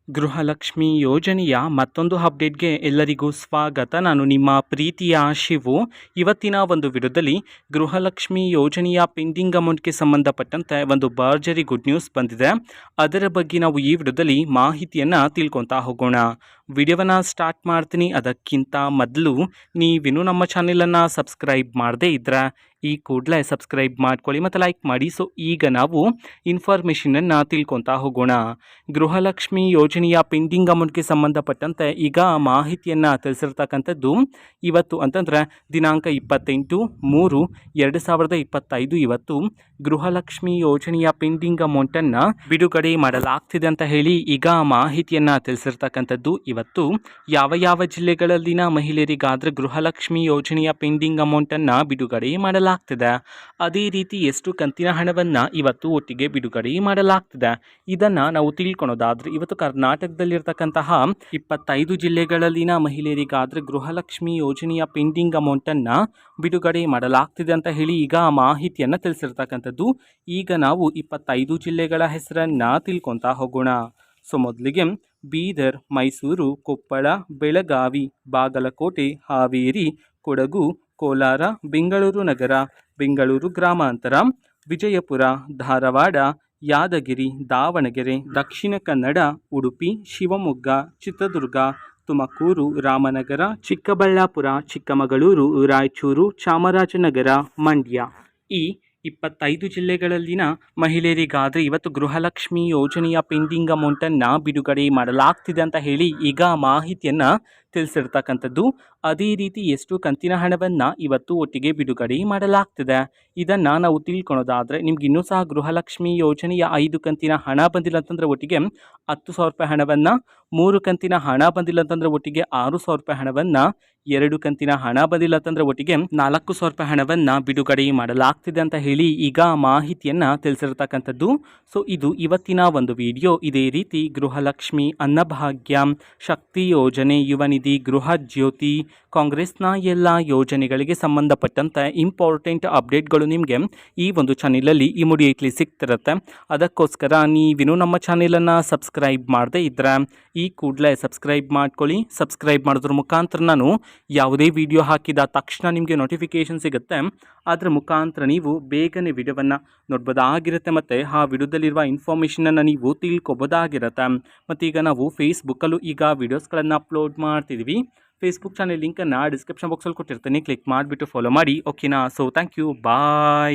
ಗೃಹಲಕ್ಷ್ಮಿ ಯೋಜನೆಯ ಮತ್ತೊಂದು ಅಪ್ಡೇಟ್ಗೆ ಎಲ್ಲರಿಗೂ ಸ್ವಾಗತ. ನಾನು ನಿಮ್ಮ ಪ್ರೀತಿಯ ಶಿವು. ಇವತ್ತಿನ ಒಂದು ವಿಡಿಯೋದಲ್ಲಿ ಗೃಹಲಕ್ಷ್ಮಿ ಯೋಜನೆಯ ಪೆಂಡಿಂಗ್ ಅಮೌಂಟ್ಗೆ ಸಂಬಂಧಪಟ್ಟಂತೆ ಒಂದು ಭರ್ಜರಿ ಗುಡ್ ನ್ಯೂಸ್ ಬಂದಿದೆ. ಅದರ ಬಗ್ಗೆ ನಾವು ಈ ವಿಡಿಯೋದಲ್ಲಿ ಮಾಹಿತಿಯನ್ನು ತಿಳ್ಕೊತಾ ಹೋಗೋಣ. ವಿಡಿಯೋವನ್ನು ಸ್ಟಾರ್ಟ್ ಮಾಡ್ತೀನಿ. ಅದಕ್ಕಿಂತ ಮೊದಲು ನೀವಿನ್ನೂ ನಮ್ಮ ಚಾನೆಲನ್ನು ಸಬ್ಸ್ಕ್ರೈಬ್ ಮಾಡದೇ ಇದ್ದರೆ ಈ ಕೂಡಲೇ ಸಬ್ಸ್ಕ್ರೈಬ್ ಮಾಡ್ಕೊಳ್ಳಿ ಮತ್ತು ಲೈಕ್ ಮಾಡಿ. ಸೊ ಈಗ ನಾವು ಇನ್ಫಾರ್ಮೇಷನನ್ನು ತಿಳ್ಕೊತಾ ಹೋಗೋಣ. ಗೃಹಲಕ್ಷ್ಮಿ ಯೋಜನೆಯ ಪೆಂಡಿಂಗ್ ಅಮೌಂಟ್ಗೆ ಸಂಬಂಧಪಟ್ಟಂತೆ ಈಗ ಮಾಹಿತಿಯನ್ನು ತಿಳಿಸಿರ್ತಕ್ಕಂಥದ್ದು ಇವತ್ತು ಅಂತಂದರೆ ದಿನಾಂಕ 28/3/2025 ಇವತ್ತು ಗೃಹಲಕ್ಷ್ಮಿ ಯೋಜನೆಯ ಪೆಂಡಿಂಗ್ ಅಮೌಂಟನ್ನು ಬಿಡುಗಡೆ ಮಾಡಲಾಗ್ತಿದೆ ಅಂತ ಹೇಳಿ ಈಗ ಮಾಹಿತಿಯನ್ನು ತಿಳಿಸಿರ್ತಕ್ಕಂಥದ್ದು. ಇವತ್ತು ಯಾವ ಜಿಲ್ಲೆಗಳಲ್ಲಿನ ಮಹಿಳೆಯರಿಗಾದರೆ ಗೃಹಲಕ್ಷ್ಮಿ ಯೋಜನೆಯ ಪೆಂಡಿಂಗ್ ಅಮೌಂಟನ್ನು ಬಿಡುಗಡೆ ಮಾಡಲಾಗ್ತಿದೆ, ಅದೇ ರೀತಿ ಎಷ್ಟು ಕಂತಿನ ಹಣವನ್ನು ಇವತ್ತು ಒಟ್ಟಿಗೆ ಬಿಡುಗಡೆ ಮಾಡಲಾಗ್ತಿದೆ ಇದನ್ನು ನಾವು ತಿಳ್ಕೊಳೋದಾದರೆ ಇವತ್ತು ಕರ್ನಾಟಕದಲ್ಲಿರ್ತಕ್ಕಂತಹ 25 ಜಿಲ್ಲೆಗಳಲ್ಲಿನ ಮಹಿಳೆಯರಿಗಾದರೆ ಗೃಹಲಕ್ಷ್ಮಿ ಯೋಜನೆಯ ಪೆಂಡಿಂಗ್ ಅಮೌಂಟನ್ನು ಬಿಡುಗಡೆ ಮಾಡಲಾಗ್ತಿದೆ ಅಂತ ಹೇಳಿ ಈಗ ಮಾಹಿತಿಯನ್ನು ತಿಳಿಸಿರ್ತಕ್ಕಂಥದ್ದು. ಈಗ ನಾವು 25 ಜಿಲ್ಲೆಗಳ ಹೆಸರನ್ನು ತಿಳ್ಕೊತಾ ಹೋಗೋಣ. ಸೊ ಮೊದಲಿಗೆ ಬೀದರ್, ಮೈಸೂರು, ಕೊಪ್ಪಳ, ಬೆಳಗಾವಿ, ಬಾಗಲಕೋಟೆ, ಹಾವೇರಿ, ಕೊಡಗು, ಕೋಲಾರ, ಬೆಂಗಳೂರು ನಗರ, ಬೆಂಗಳೂರು ಗ್ರಾಮಾಂತರ, ವಿಜಯಪುರ, ಧಾರವಾಡ, ಯಾದಗಿರಿ, ದಾವಣಗೆರೆ, ದಕ್ಷಿಣ ಕನ್ನಡ, ಉಡುಪಿ, ಶಿವಮೊಗ್ಗ, ಚಿತ್ರದುರ್ಗ, ತುಮಕೂರು, ರಾಮನಗರ, ಚಿಕ್ಕಬಳ್ಳಾಪುರ, ಚಿಕ್ಕಮಗಳೂರು, ರಾಯಚೂರು, ಚಾಮರಾಜನಗರ, ಮಂಡ್ಯ ಈ 25 ಜಿಲ್ಲೆಗಳಲ್ಲಿನ ಮಹಿಳೆಯರಿಗಾದರೆ ಇವತ್ತು ಗೃಹಲಕ್ಷ್ಮಿ ಯೋಜನೆಯ ಪೆಂಡಿಂಗ್ ಅಮೌಂಟನ್ನು ಬಿಡುಗಡೆ ಮಾಡಲಾಗ್ತಿದೆ ಅಂತ ಹೇಳಿ ಈಗ ಮಾಹಿತಿಯನ್ನು ತಿಳಿಸಿರ್ತಕ್ಕಂಥದ್ದು. ಅದೇ ರೀತಿ ಎಷ್ಟು ಕಂತಿನ ಹಣವನ್ನು ಇವತ್ತು ಒಟ್ಟಿಗೆ ಬಿಡುಗಡೆ ಮಾಡಲಾಗ್ತಿದೆ ಇದನ್ನು ನಾವು ತಿಳ್ಕೊಳೋದಾದರೆ ನಿಮ್ಗೆ ಇನ್ನೂ ಸಹ ಗೃಹಲಕ್ಷ್ಮಿ ಯೋಜನೆಯ 5 ಕಂತಿನ ಹಣ ಬಂದಿಲ್ಲ ಅಂತಂದರೆ ಒಟ್ಟಿಗೆ 10,000 ರೂಪಾಯಿ ಹಣವನ್ನು, 3 ಕಂತಿನ ಹಣ ಬಂದಿಲ್ಲ ಅಂತಂದರೆ ಒಟ್ಟಿಗೆ 6,000 ರೂಪಾಯಿ ಹಣವನ್ನು, 2 ಕಂತಿನ ಹಣ ಬಂದಿಲ್ಲ ಅಂತಂದರೆ ಒಟ್ಟಿಗೆ 4,000 ರೂಪಾಯಿ ಹಣವನ್ನು ಬಿಡುಗಡೆ ಮಾಡಲಾಗ್ತಿದೆ ಅಂತ ಹೇಳಿ ಈಗ ಮಾಹಿತಿಯನ್ನು ತಿಳಿಸಿರ್ತಕ್ಕಂಥದ್ದು. ಸೊ ಇದು ಇವತ್ತಿನ ಒಂದು ವಿಡಿಯೋ. ಇದೇ ರೀತಿ ಗೃಹಲಕ್ಷ್ಮಿ, ಅನ್ನಭಾಗ್ಯ, ಶಕ್ತಿ ಯೋಜನೆ, ಯುವ ನಿಧಿ, ಗೃಹ ಜ್ಯೋತಿ, ಕಾಂಗ್ರೆಸ್ನ ಎಲ್ಲ ಯೋಜನೆಗಳಿಗೆ ಸಂಬಂಧಪಟ್ಟಂತೆ ಇಂಪಾರ್ಟೆಂಟ್ ಅಪ್ಡೇಟ್ಗಳು ನಿಮಗೆ ಈ ಒಂದು ಚಾನೆಲಲ್ಲಿ ಇಮಿಡಿಯೇಟ್ಲಿ ಸಿಗ್ತಿರುತ್ತೆ. ಅದಕ್ಕೋಸ್ಕರ ನೀವಿನ್ನೂ ನಮ್ಮ ಚಾನೆಲನ್ನು ಸಬ್ಸ್ಕ್ರೈಬ್ ಮಾಡದೇ ಇದ್ದರೆ ಈ ಕೂಡಲೇ ಸಬ್ಸ್ಕ್ರೈಬ್ ಮಾಡ್ಕೊಳ್ಳಿ. ಸಬ್ಸ್ಕ್ರೈಬ್ ಮಾಡೋದ್ರ ಮುಖಾಂತರ ನಾನು ಯಾವುದೇ ವಿಡಿಯೋ ಹಾಕಿದ ತಕ್ಷಣ ನಿಮಗೆ ನೋಟಿಫಿಕೇಷನ್ ಸಿಗುತ್ತೆ. ಅದರ ಮುಖಾಂತರ ನೀವು ಬೇಗನೆ ವಿಡಿಯೋವನ್ನು ನೋಡ್ಬೋದಾಗಿರುತ್ತೆ ಮತ್ತು ಆ ವಿಡಿಯೋದಲ್ಲಿರುವ ಇನ್ಫಾರ್ಮೇಷನನ್ನು ನೀವು ತಿಳ್ಕೊಬೋದಾಗಿರುತ್ತೆ. ಮತ್ತು ಈಗ ನಾವು ಫೇಸ್ಬುಕ್ಕಲ್ಲೂ ಈಗ ವಿಡಿಯೋಸ್ಗಳನ್ನು ಅಪ್ಲೋಡ್ ಮಾಡ್ತಿದ್ದೀವಿ. ಫೇಸ್ಬುಕ್ ಚಾನೆಲ್ ಲಿಂಕನ್ನು ಡಿಸ್ಕ್ರಿಪ್ಷನ್ ಬಾಕ್ಸಲ್ಲಿ ಕೊಟ್ಟಿರ್ತೀನಿ, ಕ್ಲಿಕ್ ಮಾಡಿಬಿಟ್ಟು ಫಾಲೋ ಮಾಡಿ. ಓಕೆನಾ? So thank you, bye.